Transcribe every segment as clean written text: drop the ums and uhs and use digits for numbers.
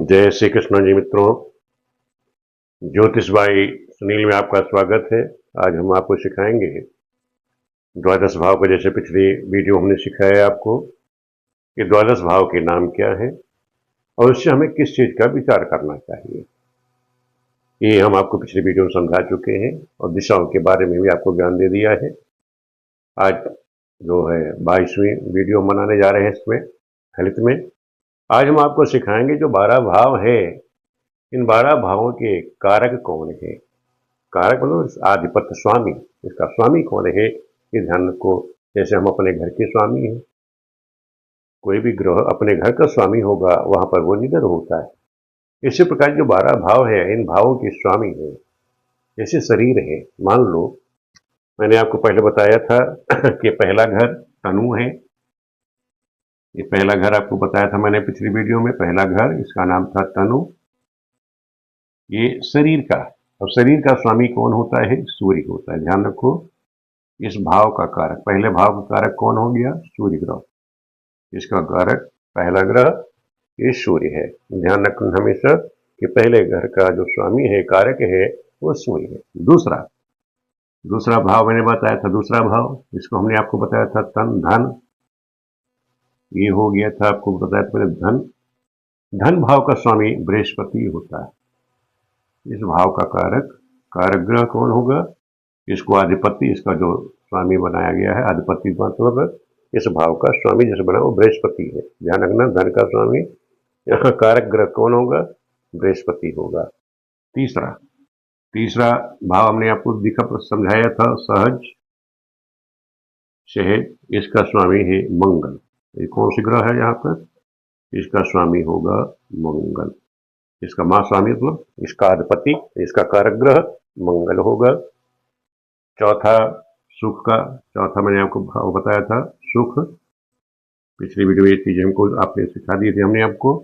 जय श्री कृष्ण जी मित्रों। ज्योतिष भाई सुनील में आपका स्वागत है। आज हम आपको सिखाएंगे द्वादश भाव को। जैसे पिछली वीडियो हमने सिखाया आपको कि द्वादश भाव के नाम क्या है और उससे हमें किस चीज का विचार करना चाहिए। ये हम आपको पिछली वीडियो में समझा चुके हैं और दिशाओं के बारे में भी आपको ज्ञान दे दिया है। आज जो है 22वीं वीडियो मनाने जा रहे हैं इसमें हेल्थ में। आज हम आपको सिखाएंगे जो 12 भाव है, इन 12 भावों के कारक कौन है। कारक मतलब आधिपत्य स्वामी, इसका स्वामी कौन है ये ध्यान रखो। जैसे हम अपने घर के स्वामी हैं, कोई भी ग्रह अपने घर का स्वामी होगा वहां पर वो निडर होता है। इसी प्रकार जो 12 भाव है इन भावों के स्वामी है। जैसे शरीर है, मान लो मैंने आपको पहले बताया था कि पहला घर तनु है। ये पहला घर आपको बताया था मैंने पिछली वीडियो में। पहला घर इसका नाम था तनु, ये शरीर का। अब शरीर का स्वामी कौन होता है? सूर्य होता है। ध्यान रखो, इस भाव का कारक, पहले भाव का कारक कौन हो गया? सूर्य ग्रह। इसका कारक पहला ग्रह ये सूर्य है। ध्यान रखना हमेशा कि पहले घर का जो स्वामी है, कारक है, वो सूर्य है। दूसरा दूसरा भाव मैंने बताया था, दूसरा भाव इसको हमने आपको बताया था तन धन। ये हो गया था, आपको बताया था पहले धन। धन भाव का स्वामी बृहस्पति होता है। इस भाव का कारक कारक ग्रह कौन होगा? इसको आधिपत्य, इसका जो स्वामी बनाया गया है, आधिपत्य मतलब इस भाव का स्वामी जिसे बना वो बृहस्पति है। ध्यान रखना, धन का स्वामी यहाँ कारक ग्रह कौन होगा? बृहस्पति होगा। तीसरा तीसरा भाव हमने आपको दिखा समझाया था, सहज सहज, इसका स्वामी है मंगल। ये कौन सी ग्रह है यहाँ पर? इसका स्वामी होगा मंगल। इसका मां स्वामी मतलब इसका अधिपति, इसका कारक ग्रह मंगल होगा। चौथा सुख का, चौथा मैंने आपको भाव बताया था सुख। पिछली वीडियो में ये चीजें हमको आपने सिखा दी थी हमने आपको।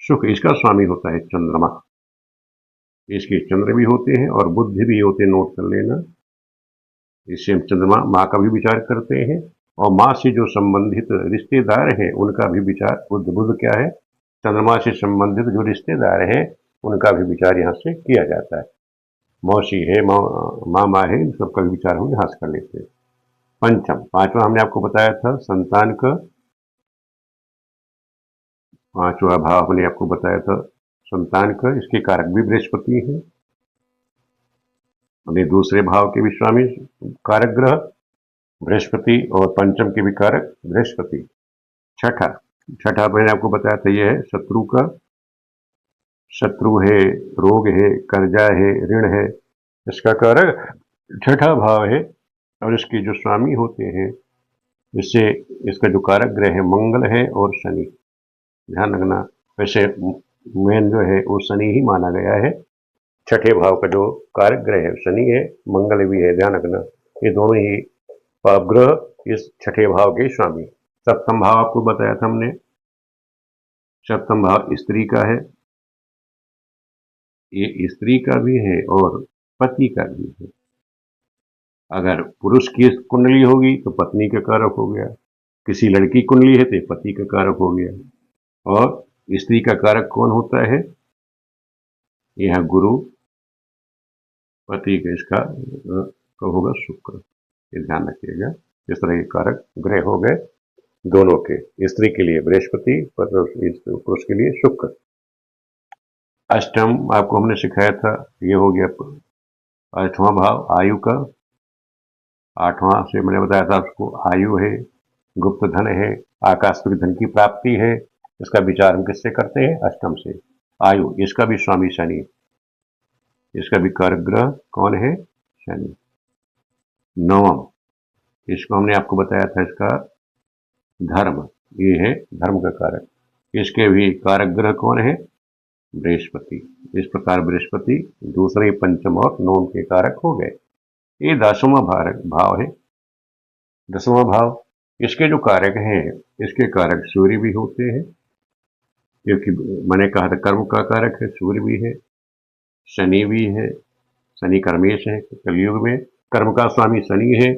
सुख, इसका स्वामी होता है चंद्रमा। इसके चंद्र भी होते हैं और बुध भी होते हैं, नोट कर लेना। इससे हम चंद्रमा माँ का भी विचार करते हैं और माँ से जो संबंधित रिश्तेदार हैं उनका भी विचार। बुध बुध क्या है? चंद्रमा से संबंधित जो रिश्तेदार हैं उनका भी विचार यहाँ से किया जाता है। मौसी है, मामा है, इन सबका भी विचार हम यहाँ से कर लेते हैं। पंचम, पांचवा हमने आपको बताया था संतान का। पांचवा भाव हमने आपको बताया था संतान का, इसके कारक भी बृहस्पति है। अपने दूसरे भाव के भी स्वामी कारक ग्रह बृहस्पति और पंचम के भी कारक बृहस्पति। छठा छठा मैंने आपको बताया था यह है शत्रु का। शत्रु है, रोग है, कर्जा है, ऋण है, इसका कारक छठा भाव है और इसके जो स्वामी होते हैं, इससे इसका जो कारक ग्रह है मंगल है और शनि। ध्यान रखना, वैसे मेन जो है वो शनि ही माना गया है। छठे भाव का जो कारक ग्रह है शनि है, मंगल भी है। ध्यान रखना, ये दोनों ही पाप ग्रह इस छठे भाव के स्वामी। सप्तम भाव आपको बताया था हमने, सप्तम भाव स्त्री का है। ये स्त्री का भी है और पति का भी है। अगर पुरुष की कुंडली होगी तो पत्नी का कारक हो गया, किसी लड़की कुंडली है तो पति का कारक हो गया। और स्त्री का कारक कौन होता है? यह गुरु। पति का इसका होगा शुक्र। ये ध्यान रखिएगा। इस तरह के कारक ग्रह हो गए दोनों के, स्त्री के लिए बृहस्पति, पुरुष के लिए शुक्र। अष्टम आपको हमने सिखाया था, ये हो गया आठवां भाव आयु का। आठवां से मैंने बताया था आपको आयु है, गुप्त धन है, आकस्मिक धन की प्राप्ति है। इसका विचार हम किससे करते हैं? अष्टम से। आयु, इसका भी स्वामी शनि, इसका भी कारक ग्रह कौन है? शनि। नवम, इसको हमने आपको बताया था इसका धर्म, ये है धर्म का कारक। इसके भी कारक ग्रह कौन है? बृहस्पति। इस प्रकार बृहस्पति दूसरे, पंचम और नवम के कारक हो गए। ये 10वां भाव है। 10वां भाव, इसके जो कारक हैं, इसके कारक सूर्य भी होते हैं, क्योंकि मैंने कहा था कर्म का कारक है, सूर्य भी है, शनि भी है। शनि कर्मेश है, कलयुग में कर्म का स्वामी शनि है।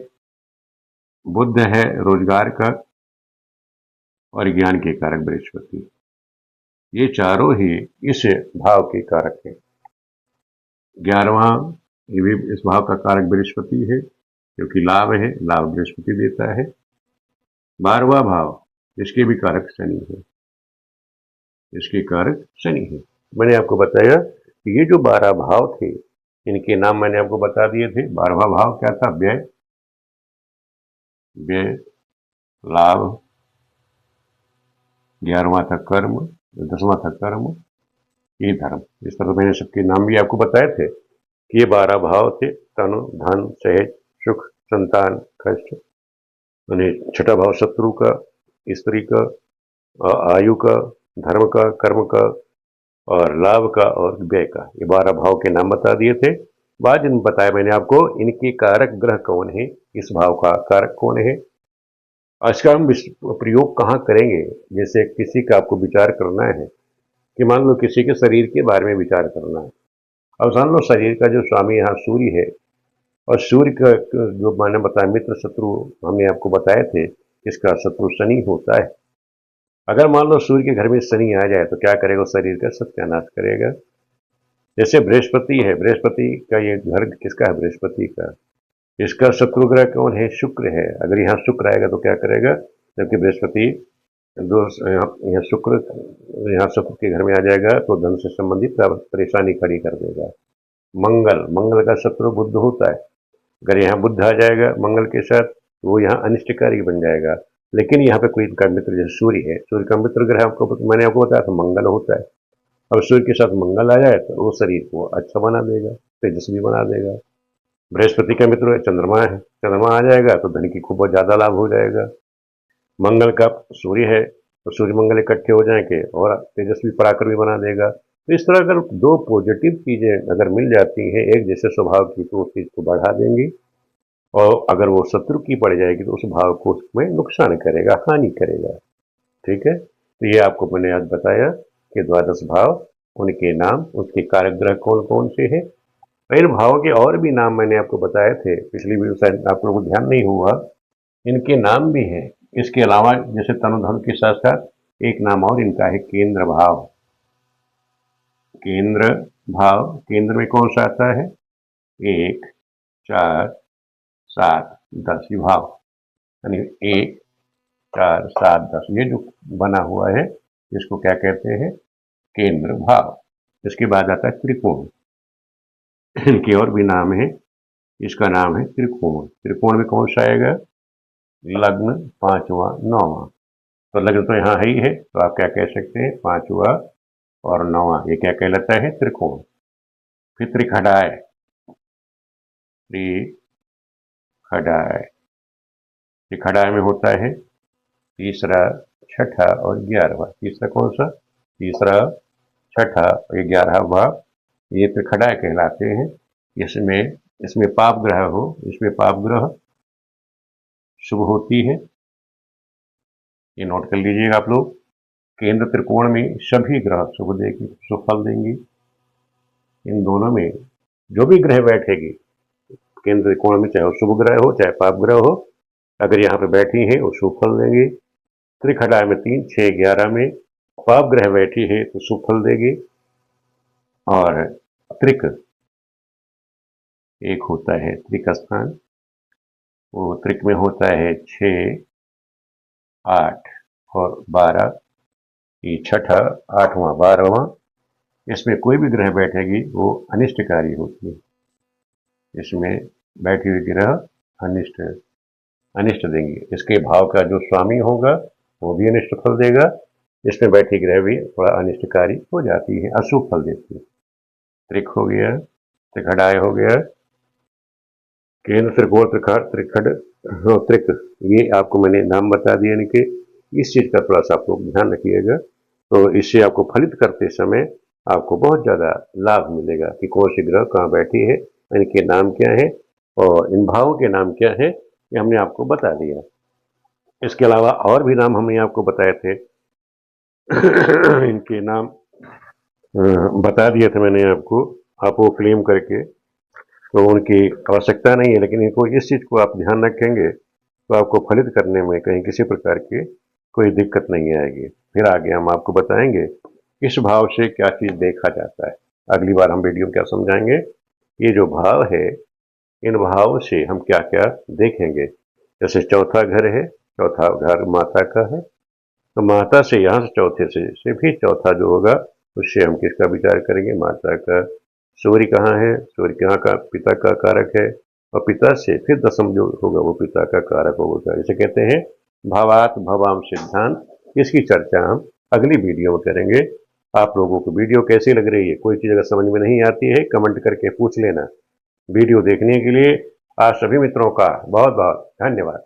बुध है रोजगार का और ज्ञान के कारक बृहस्पति। ये चारों ही इस भाव के कारक हैं। 11वां, ये भी इस भाव का कारक बृहस्पति है, क्योंकि लाभ है, लाभ बृहस्पति देता है। 12वां भाव, इसके भी कारक शनि है, इसके कारक शनि है। मैंने आपको बताया कि ये जो 12 भाव थे, इनके नाम मैंने आपको बता दिए थे। 12वां भाव क्या था? व्यय, व्यय, लाभ। 11वां था कर्म, 10वां था कर्म, ये धर्म। इस तरह मैंने सबके नाम भी आपको बताए थे कि ये 12 भाव थे। तनु, धन, सहज, सुख, संतान, कष्ट। यानी छठा भाव शत्रु का, स्त्री का, आयु का, धर्म का, कर्म का, और लाभ का और व्यय का। ये 12 भाव के नाम बता दिए थे। बाद में बताया मैंने आपको इनके कारक ग्रह कौन है, इस भाव का कारक कौन है। इसका हम प्रयोग कहाँ करेंगे? जैसे किसी का आपको विचार करना है कि मान लो किसी के शरीर के बारे में विचार करना है। अब जान लो शरीर का जो स्वामी यहाँ सूर्य है, और सूर्य का जो मैंने बताया मित्र शत्रु हमने आपको बताए थे, इसका शत्रु शनि होता है। अगर मान लो सूर्य के घर में शनि आ जाए तो क्या करेगा? शरीर का सत्यानाश करेगा। जैसे बृहस्पति है, बृहस्पति का ये घर किसका है? बृहस्पति का। इसका शत्रु ग्रह कौन है? शुक्र है। अगर यहाँ शुक्र आएगा तो क्या करेगा? जबकि बृहस्पति दोष यहाँ शुक्र, यहाँ शुक्र के घर में आ जाएगा तो धन से संबंधित परेशानी खड़ी कर देगा। मंगल, मंगल का शत्रु बुध होता है। अगर यहाँ बुध आ जाएगा मंगल के साथ, वो यहाँ अनिष्टकारी बन जाएगा। लेकिन यहाँ पे कोई इनका मित्र जैसे सूर्य है, सूर्य का मित्र ग्रह आपको मैंने आपको बताया था मंगल होता है। अब सूर्य के साथ मंगल आ जाए तो वो शरीर को अच्छा बना देगा, तेजस्वी बना देगा। बृहस्पति का मित्र चंद्रमा है, चंद्रमा आ जाएगा तो धन की खूब ज्यादा लाभ हो जाएगा। मंगल का सूर्य है तो सूर्य मंगल इकट्ठे हो जाएंगे और तेजस्वी पराक्रमी बना देगा। तो इस तरह अगर दो पॉजिटिव चीजें अगर मिल जाती हैं एक जैसे स्वभाव की तो उस चीज को बढ़ा देंगी, और अगर वो शत्रु की पड़ जाएगी तो उस भाव को उसमें नुकसान करेगा, हानि करेगा। ठीक है, तो ये आपको मैंने आज बताया कि द्वादश भाव, उनके नाम, उसके कारक ग्रह कौन कौन से हैं। इन भावों के और भी नाम मैंने आपको बताए थे, पिछली वीडियो शायद आप लोगों को ध्यान नहीं हुआ। इनके नाम भी हैं। इसके अलावा जैसे तनुधन के साथ साथ एक नाम और इनका है केंद्र भाव। केंद्र भाव, केंद्र में कौन सा आता है? 1, 4, 7, 10 ये भाव, यानी 1, 4, 7, 10 ये जो बना हुआ है इसको क्या कहते हैं? केंद्र भाव। इसके बाद आता है त्रिकोण। इनके और भी नाम है। इसका नाम है त्रिकोण। त्रिकोण में कौन सा आएगा? लग्न, 5वां, 9वां। तो लग्न तो यहाँ है ही है, तो आप क्या कह सकते हैं? 5वां और 9वां, ये क्या कहलाता है? त्रिकोण। फिर त्रिखडाय, त्रिखडाय, त्रिखडाय में होता है तीसरा, छठा और 11वां। तीसरा कौन सा? तीसरा, छठा और 11वां भाव, ये त्रिखडाय कहलाते हैं। इसमें इसमें पाप ग्रह हो, इसमें पाप ग्रह शुभ होती है, ये नोट कर लीजिएगा आप लोग। केंद्र त्रिकोण में सभी ग्रह शुभ देंगे, शुभ फल देंगे। इन दोनों में जो भी ग्रह बैठेगी केंद्र त्रिकोण में, चाहे वो शुभ ग्रह हो चाहे पाप ग्रह हो, अगर यहाँ पे बैठी है वो शुभ फल देंगे। त्रिखडा में 3, 6, 11 में पाप ग्रह बैठी है तो शुभ फल देगी। और त्रिक एक होता है त्रिक स्थान, वो त्रिक में होता है 6, 8 और 12, ये छठा, 8वां, 12वां। इसमें कोई भी ग्रह बैठेगी वो अनिष्टकारी होती है। इसमें बैठी हुई ग्रह अनिष्ट अनिष्ट देंगे। इसके भाव का जो स्वामी होगा वो भी अनिष्ट फल देगा। इसमें बैठी ग्रह भी थोड़ा अनिष्टकारी हो जाती है, अशुभ फल देती है। त्रिक हो गया, त्रिखडाय हो गया, केंद्र त्रिकोण, त्रिखड, त्रिक, ये आपको मैंने नाम बता दिए। इनके इस चीज का थोड़ा सा आप लोग ध्यान रखिएगा, तो इससे आपको फलित करते समय आपको बहुत ज्यादा लाभ मिलेगा कि कौन सी ग्रह कहाँ बैठी है, इनके नाम क्या है और इन भावों के नाम क्या है, ये हमने आपको बता दिया। इसके अलावा और भी नाम हमने आपको बताए थे। इनके नाम बता दिए थे मैंने आपको, आप वो क्लेम करके, तो उनकी आवश्यकता नहीं है। लेकिन इनको इस चीज को आप ध्यान रखेंगे तो आपको फलित करने में कहीं किसी प्रकार की कोई दिक्कत नहीं आएगी। फिर आगे हम आपको बताएंगे इस भाव से क्या चीज देखा जाता है। अगली बार हम वीडियो में क्या समझाएंगे, ये जो भाव है इन भावों से हम क्या क्या देखेंगे। जैसे चौथा घर है, चौथा घर माता का है, तो माता से यहाँ से चौथे से भी चौथा जो होगा उससे हम किसका विचार करेंगे, माता का। सूर्य कहाँ है, सूर्य कहाँ का पिता का कारक है, और पिता से फिर दसम जो होगा वो पिता का कारक होगा। इसे कहते हैं भावात भवाम सिद्धांत। इसकी चर्चा हम अगली वीडियो में करेंगे। आप लोगों को वीडियो कैसी लग रही है, कोई चीज़ अगर समझ में नहीं आती है कमेंट करके पूछ लेना। वीडियो देखने के लिए आप सभी मित्रों का बहुत बहुत धन्यवाद।